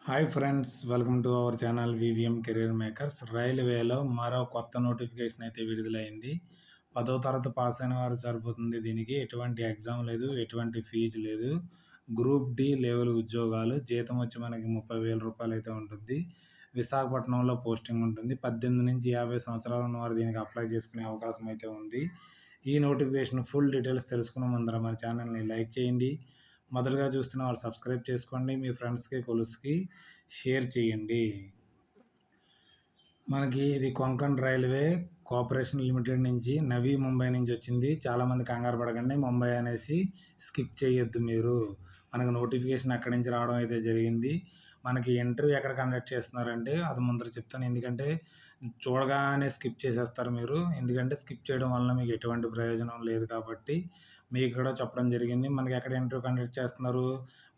Hi friends, welcome to our channel VVM career makers. రైల్వేలో మరో కొత్త నోటిఫికేషన్ అయితే విడుదలైంది. 10వ తరగతి పాస్ అయిన వారు సరిపోతుంది. దీనికి ఎటువంటి ఎగ్జామ్ లేదు, ఎటువంటి ఫీజు లేదు. గ్రూప్ డి లెవెల్ ఉద్యోగాలు. జీతం వచ్చి మనకి 30,000 రూపాయలు అయితే ఉంటుంది. విశాఖపట్నంలో పోస్టింగ్ ఉంటుంది. 18 నుంచి 50 సంవత్సరాలు ఉన్నవారు దీనికి అప్లై చేసుకునే అవకాశం అయితే ఉంది. ఈ నోటిఫికేషన్ ఫుల్ డీటెయిల్స్ తెలుసుకునే ముందర మన ఛానల్ని లైక్ చేయండి. మొదటగా చూస్తున్న వాళ్ళు సబ్స్క్రైబ్ చేసుకోండి. మీ ఫ్రెండ్స్కి కొలుసుకి షేర్ చేయండి. మనకి ఇది కొంకణ్ రైల్వే కార్పొరేషన్ లిమిటెడ్ నుంచి నవీ ముంబై నుంచి వచ్చింది. చాలామంది కంగారు పడకండి, ముంబై అనేసి స్కిప్ చేయొద్దు మీరు. మనకు నోటిఫికేషన్ అక్కడి నుంచి రావడం అయితే జరిగింది. మనకి ఇంటర్వ్యూ ఎక్కడ కండక్ట్ చేస్తున్నారంటే అది ముందర చెప్తాను, ఎందుకంటే చూడగానే స్కిప్ చేసేస్తారు మీరు. ఎందుకంటే స్కిప్ చేయడం వల్ల మీకు ఎటువంటి ప్రయోజనం లేదు కాబట్టి మీకు కూడా చెప్పడం జరిగింది. మనకి ఎక్కడ ఇంటర్వ్యూ కండక్ట్ చేస్తున్నారు,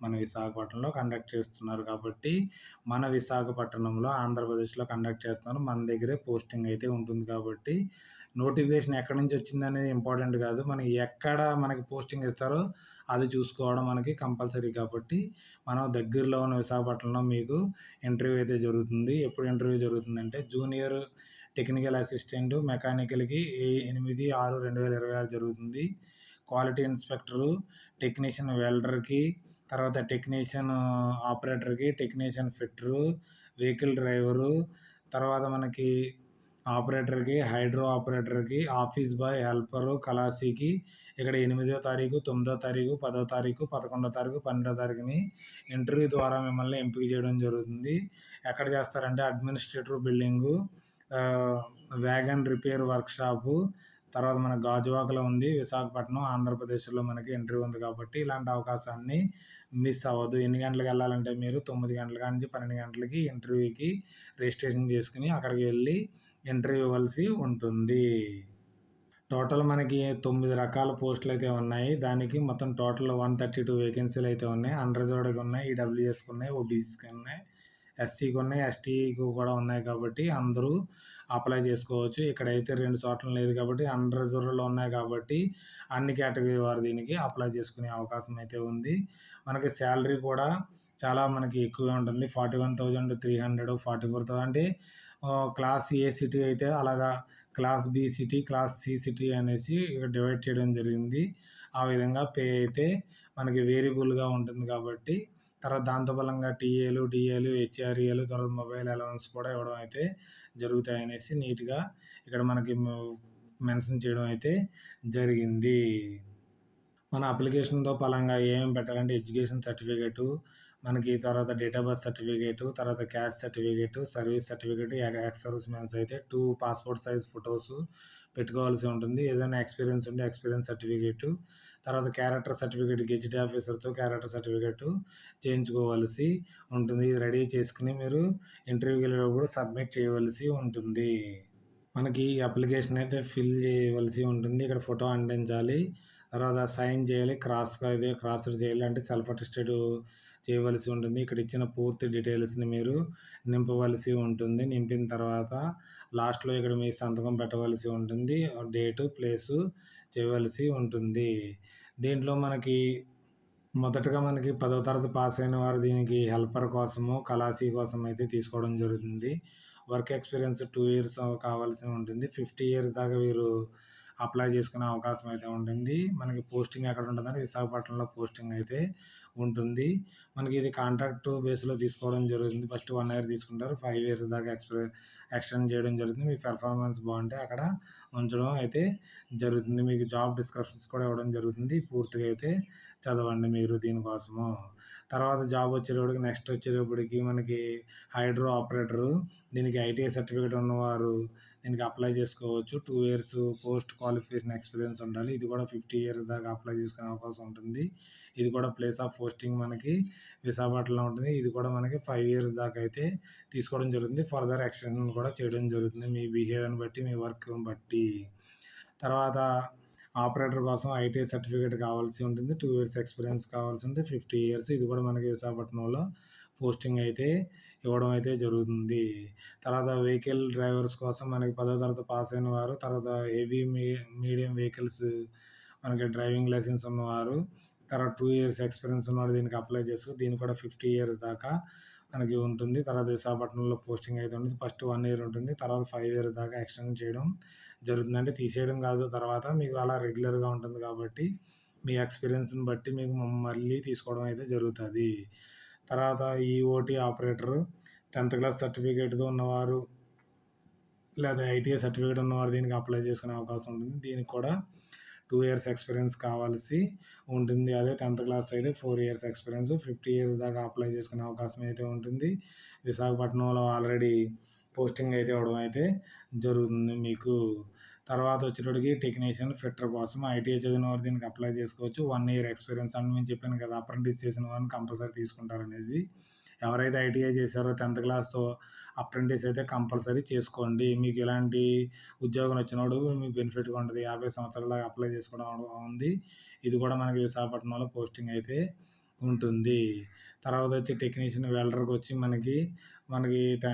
మన విశాఖపట్నంలో కండక్ట్ చేస్తున్నారు. కాబట్టి మన విశాఖపట్నంలో ఆంధ్రప్రదేశ్లో కండక్ట్ చేస్తున్నారు. మన దగ్గరే పోస్టింగ్ అయితే ఉంటుంది. కాబట్టి నోటిఫికేషన్ ఎక్కడి నుంచి వచ్చింది అనేది ఇంపార్టెంట్ కాదు, మనకి ఎక్కడ మనకి పోస్టింగ్ ఇస్తారో అది చూసుకోవడం మనకి కంపల్సరీ. కాబట్టి మనం దగ్గరలో ఉన్న విశాఖపట్నంలో మీకు ఇంటర్వ్యూ అయితే జరుగుతుంది. ఎప్పుడు ఇంటర్వ్యూ జరుగుతుందంటే జూనియర్ టెక్నికల్ అసిస్టెంట్ మెకానికల్కి 8/6/2026 జరుగుతుంది. క్వాలిటీ ఇన్స్పెక్టరు, టెక్నీషియన్ వెల్డర్కి, తర్వాత టెక్నీషియన్ ఆపరేటర్కి, టెక్నీషియన్ ఫిట్టరు, వెహికల్ డ్రైవరు, తర్వాత మనకి ఆపరేటర్కి, హైడ్రో ఆపరేటర్కి, ఆఫీస్ బాయ్, హెల్పరు, కలాసీకి ఇక్కడ 8వ తారీఖు, 9వ తారీఖు, 10వ తారీఖు, 11వ తారీఖు, 12వ తారీఖుని ఇంటర్వ్యూ ద్వారా మిమ్మల్ని ఎంపిక చేయడం జరుగుతుంది. ఎక్కడ చేస్తారంటే administrative building, wagon repair workshop, తర్వాత మన గాజువాకలో ఉంది. విశాఖపట్నం ఆంధ్రప్రదేశ్లో మనకి ఇంటర్వ్యూ ఉంది. కాబట్టి ఇలాంటి అవకాశాన్ని మిస్ అవ్వదు. ఎన్ని గంటలకు వెళ్ళాలంటే మీరు 9 గంటల నుంచి 12 గంటలకి ఇంటర్వ్యూకి రిజిస్ట్రేషన్ చేసుకుని అక్కడికి వెళ్ళి ఇంటర్వ్యూ ఇవ్వాల్సి ఉంటుంది. టోటల్ మనకి 9 రకాల పోస్టులు అయితే ఉన్నాయి. దానికి మొత్తం టోటల్ 132 వేకెన్సీలు అయితే ఉన్నాయి. అన్రిజర్వ్డ్కి ఉన్నాయి, ఈడబ్ల్యూఎస్కి ఉన్నాయి, ఓబీసీకి ఉన్నాయి, ఎస్సీకి ఉన్నాయి, ఎస్టీకి కూడా ఉన్నాయి. కాబట్టి అందరూ అప్లై చేసుకోవచ్చు. ఇక్కడైతే 2 చోట్ల లేదు కాబట్టి అన్రిజర్వ్డ్లో ఉన్నాయి. కాబట్టి అన్ని కేటగిరీ వారు దీనికి అప్లై చేసుకునే అవకాశం అయితే ఉంది. మనకి శాలరీ కూడా చాలా మనకి ఎక్కువగా ఉంటుంది. 41,300, 44,000 అంటే క్లాస్ ఏ సిటీ అయితే అలాగా class B city, class C city అనేసి ఇక్కడ డివైడ్ చేయడం జరిగింది. ఆ విధంగా పే అయితే మనకి వేరియబుల్గా ఉంటుంది. కాబట్టి తర్వాత దాంతో బలంగా టీఏలు, డిఏలు, హెచ్ఆర్ఏలు, తర్వాత మొబైల్ అలవెన్స్ కూడా ఇవ్వడం అయితే జరుగుతాయనేసి నీట్గా ఇక్కడ మనకి మెన్షన్ చేయడం అయితే జరిగింది. మన అప్లికేషన్తో పలంగా ఏమేమి పెట్టాలంటే ఎడ్యుకేషన్ సర్టిఫికేటు, మనకి తర్వాత డేట్ ఆఫ్ బర్త్ సర్టిఫికేటు, తర్వాత caste certificate, service certificate, ex service man's అయితే 2 పాస్పోర్ట్ సైజ్ ఫొటోస్ పెట్టుకోవాల్సి ఉంటుంది. ఏదైనా ఎక్స్పీరియన్స్ ఉంటే ఎక్స్పీరియన్స్ సర్టిఫికేటు, తర్వాత క్యారెక్టర్ సర్టిఫికేట్, గెజిట్ ఆఫీసర్తో క్యారెక్టర్ సర్టిఫికేటు చేయించుకోవాల్సి ఉంటుంది. ఇది రెడీ చేసుకుని మీరు ఇంటర్వ్యూకి వెళ్ళేటప్పుడు సబ్మిట్ చేయవలసి ఉంటుంది. మనకి అప్లికేషన్ అయితే ఫిల్ చేయవలసి ఉంటుంది. ఇక్కడ ఫోటో అంటించాలి, తర్వాత సైన్ చేయాలి, క్రాస్ చేయాలి, అంటే సెల్ఫ్ అటెస్టెడ్ చేయవలసి ఉంటుంది. ఇక్కడ ఇచ్చిన పూర్తి డీటెయిల్స్ని మీరు నింపవలసి ఉంటుంది. నింపిన తర్వాత లాస్ట్లో ఇక్కడ మీ సంతకం పెట్టవలసి ఉంటుంది. డేటు, ప్లేసు చేయవలసి ఉంటుంది. దీంట్లో మనకి మొదటగా మనకి 10వ తరగతి పాస్ అయిన వారు దీనికి హెల్పర్ కోసము, కలాసీ కోసం అయితే తీసుకోవడం జరుగుతుంది. వర్క్ ఎక్స్పీరియన్స్ 2 ఇయర్స్ కావాల్సి ఉంటుంది. 50 ఇయర్స్ దాకా వీరు అప్లై చేసుకునే అవకాశం అయితే ఉంటుంది. మనకి పోస్టింగ్ ఎక్కడ ఉంటుందంటే విశాఖపట్నంలో పోస్టింగ్ అయితే ఉంటుంది. మనకి ఇది కాంట్రాక్ట్ బేస్లో తీసుకోవడం జరుగుతుంది. ఫస్ట్ 1 ఇయర్ తీసుకుంటారు, 5 ఇయర్స్ దాకా ఎక్స్టెండ్ చేయడం జరుగుతుంది. మీ పెర్ఫార్మెన్స్ బాగుంటే అక్కడ ఉంచడం అయితే జరుగుతుంది. మీకు జాబ్ డిస్క్రిప్షన్స్ కూడా ఇవ్వడం జరుగుతుంది. పూర్తిగా అయితే చదవండి మీరు దీనికోసము. తర్వాత జాబ్ వచ్చేటప్పటికి నెక్స్ట్ వచ్చేటప్పటికి మనకి హైడ్రో ఆపరేటరు, దీనికి ఐటీఐ సర్టిఫికేట్ ఉన్నవారు దీనికి అప్లై చేసుకోవచ్చు. 2 ఇయర్స్ పోస్ట్ క్వాలిఫికేషన్ ఎక్స్పీరియన్స్ ఉండాలి. ఇది కూడా 50 ఇయర్స్ దాకా అప్లై చేసుకునే అవకాశం ఉంటుంది. ఇది కూడా ప్లేస్ ఆఫ్ పోస్టింగ్ మనకి విశాఖపట్నంలో ఉంటుంది. ఇది కూడా మనకి 5 ఇయర్స్ దాకా అయితే తీసుకోవడం జరుగుతుంది. ఫర్దర్ ఎక్స్టెన్షన్ కూడా చేయడం జరుగుతుంది మీ బిహేవియర్ని బట్టి, మీ వర్క్ని బట్టి. తర్వాత ఆపరేటర్ కోసం ఐటీఐ సర్టిఫికేట్ కావాల్సి ఉంటుంది. 2 ఇయర్స్ ఎక్స్పీరియన్స్ కావాల్సి ఉంటుంది. 50 ఇయర్స్. ఇది కూడా మనకి విశాఖపట్నంలో పోస్టింగ్ అయితే ఇవ్వడం అయితే జరుగుతుంది. తర్వాత వెహికల్ డ్రైవర్స్ కోసం మనకి 10వ తరగతి పాస్ అయిన వారు, తర్వాత హెవీ మీడియం వెహికల్స్ మనకి డ్రైవింగ్ లైసెన్స్ ఉన్నవారు, తర్వాత 2 ఇయర్స్ ఎక్స్పీరియన్స్ ఉన్నవారు దీనికి అప్లై చేసుకో. దీనికి కూడా 50 ఇయర్స్ దాకా మనకి ఉంటుంది. తర్వాత విశాఖపట్నంలో పోస్టింగ్ అయితే ఉంటుంది. ఫస్ట్ 1 ఇయర్ ఉంటుంది. తర్వాత 5 ఇయర్స్ దాకా ఎక్స్టెండ్ చేయడం జరుగుతుంది. అంటే తీసేయడం కాదు, తర్వాత మీకు అలా రెగ్యులర్‌గా ఉంటుంది కాబట్టి మీ ఎక్స్‌పీరియన్స్‌ని బట్టి మీకు మళ్ళీ తీసుకోవడం అయితే జరుగుతది. తర్వాత ఈఓటీ ఆపరేటర్ 10థ్ క్లాస్ సర్టిఫికేట్‌తో ఉన్నవారు లేదా ఐటీఐ సర్టిఫికేట్ ఉన్నవారు దీనికి అప్లై చేసుకునే అవకాశం ఉంటుంది. దీనికి కూడా 2 ఇయర్స్ ఎక్స్‌పీరియన్స్ కావాల్సి ఉంటుంది. అదే 10థ్ క్లాస్‌తో అయితే 4 ఇయర్స్ ఎక్స్‌పీరియన్స్ 50 ఇయర్స్ దాకా అప్లై చేసుకునే అవకాశం అయితే ఉంటుంది. విశాఖపట్నంలో ఆల్రెడీ పోస్టింగ్ అయితే ఇవ్వడం అయితే జరుగుతుంది మీకు. తర్వాత వచ్చేటప్పటికి టెక్నీషియన్, ఫిట్టర్ కోసం ఐటీఐ చదివిన వారు దీనికి అప్లై చేసుకోవచ్చు. 1 ఇయర్ ఎక్స్‌పీరియన్స్ అని నేను చెప్పాను కదా! అప్రెంటిస్ చేసిన వారిని కంపల్సరీ తీసుకుంటారనేసి. ఎవరైతే ఐటీఐ చేశారో 10థ్ క్లాస్‌తో అప్రెంటిస్ అయితే కంపల్సరీ చేసుకోండి. మీకు ఎలాంటి ఉద్యోగం వచ్చినప్పుడు మీకు బెనిఫిట్‌గా ఉంటది. 50 సంవత్సరాల దాకా అప్లై చేసుకోవడం ఉంది. ఇది కూడా మనకి విశాఖపట్నంలో పోస్టింగ్ అయితే ఉంటుంది. తర్వాత వచ్చి టెక్నీషియన్, వెల్డర్‌కొచ్చి మనకి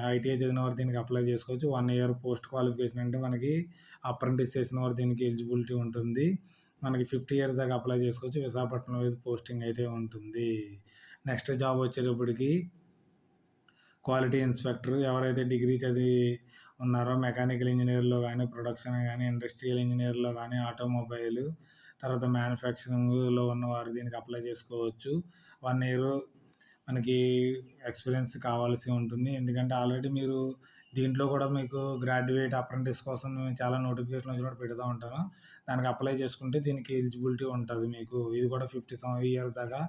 ఐటీఐ చదివిన వారు దీనికి అప్లై చేసుకోవచ్చు. 1 ఇయర్ పోస్ట్ క్వాలిఫికేషన్ అంటే మనకి అప్రెంటిస్ చేసిన వారు దీనికి ఎలిజిబిలిటీ ఉంటుంది. మనకి 50 ఇయర్స్ దాకా అప్లై చేసుకోవచ్చు. విశాఖపట్నంలో ఇది పోస్టింగ్ అయితే ఉంటుంది. నెక్స్ట్ జాబ్ వచ్చేటప్పటికి క్వాలిటీ ఇన్స్పెక్టర్. ఎవరైతే డిగ్రీ చదివి ఉన్నారో మెకానికల్ ఇంజినీర్‌లో గానీ, ప్రొడక్షన్ గానీ, ఇండస్ట్రియల్ ఇంజినీర్‌లో గానీ, ఆటోమొబైల్, తర్వాత మ్యానుఫ్యాక్చరింగ్‌లో ఉన్నవారు దీనికి అప్లై చేసుకోవచ్చు. 1 ఇయర్ మనకి ఎక్స్‌పీరియన్స్ కావాల్సి ఉంటుంది. ఎందుకంటే ఆల్రెడీ మీరు దీంట్లో కూడా మీకు గ్రాడ్యుయేట్, అప్రెంటిస్ కోసం నేను చాలా నోటిఫికేషన్‌లు వచ్చినప్పుడు పెడతా ఉంటాను. దానికి అప్లై చేసుకుంటే దీనికి ఎలిజిబిలిటీ ఉంటది మీకు. ఇది కూడా 50 ఇయర్స్ దాకా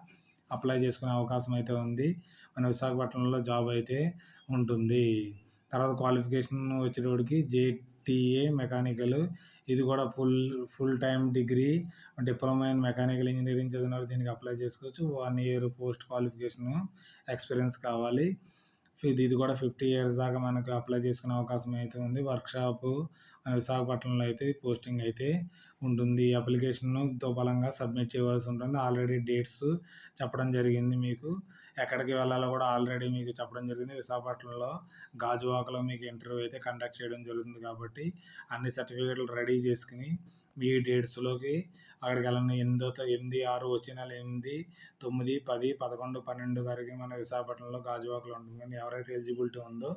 అప్లై చేసుకునే అవకాశం అయితే ఉంది. మన విశాఖపట్నంలో జాబ్ అయితే ఉంటుంది. తర్వాత క్వాలిఫికేషన్ వచ్చేటప్పటికి జేటీఏ మెకానికల్. ఇది కూడా full time degree, diploma in mechanical engineering చదివినవారు దీనికి అప్లై చేసుకోవచ్చు. 1 ఇయర్ పోస్ట్ క్వాలిఫికేషన్ ఎక్స్‌పీరియన్స్ కావాలి. ఇది కూడా 50 ఇయర్స్ దాకా మనకు అప్లై చేసుకునే అవకాశం అయితే ఉంది. వర్క్‌షాపు మన విశాఖపట్నంలో అయితే పోస్టింగ్ అయితే ఉంటుంది. అప్లికేషన్‌ను బలంగా సబ్మిట్ చేయవలసి ఉంటుంది. ఆల్రెడీ డేట్స్ చెప్పడం జరిగింది మీకు. ఎక్కడికి వెళ్ళాలో కూడా ఆల్రెడీ మీకు చెప్పడం జరిగింది. విశాఖపట్నంలో గాజువాకలో మీకు ఇంటర్వ్యూ అయితే కండక్ట్ చేయడం జరుగుతుంది కాబట్టి అన్ని సర్టిఫికేట్లు రెడీ చేసుకొని మీ డేట్స్‌లోకి అక్కడికి వెళ్ళండి. 8, 6 వచ్చే నెల 8, 9, 10, 11, 12 తారీఖు మన విశాఖపట్నంలో గాజువాకలో ఉంటుంది. కానీ ఎవరైతే ఎలిజిబిలిటీ ఉందో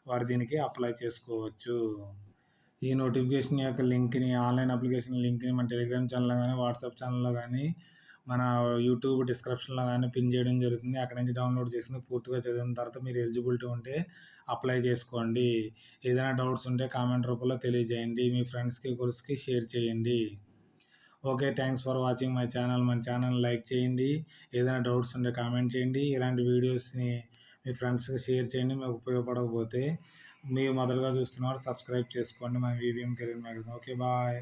వారు దీనికి అప్లై చేసుకోవచ్చు. ఈ నోటిఫికేషన్ యొక్క లింక్‌ని, ఆన్‌లైన్ అప్లికేషన్ లింక్‌ని మన టెలిగ్రామ్ ఛానల్‌లో గానీ, వాట్సాప్ ఛానల్‌లో గానీ, మన యూట్యూబ్ డిస్క్రిప్షన్‌లో గానీ పిన్ చేయడం జరుగుతుంది. అక్కడి నుంచి డౌన్లోడ్ చేసుకొని పూర్తిగా చదివిన తర్వాత మీరు ఎలిజిబిలిటీ ఉంటే అప్లై చేసుకోండి. ఏదైనా డౌట్స్ ఉంటే కామెంట్ రూపంలో తెలియజేయండి. మీ ఫ్రెండ్స్‌కి, కొలీగ్స్‌కి షేర్ చేయండి. Okay. Thanks for watching my channel. మన ఛానల్ లైక్ చేయండి. ఏదైనా డౌట్స్ ఉంటే కామెంట్ చేయండి. ఇలాంటి వీడియోస్‌ని మీ ఫ్రెండ్స్‌కి షేర్ చేయండి. మీకు ఉపయోగపడకపోతే మీరు మొదటగా చూస్తున్నవారు సబ్స్క్రైబ్ చేసుకోండి మన వీవీఎం కెరీర్ మ్యాగజైన్. ఓకే. బాయ్.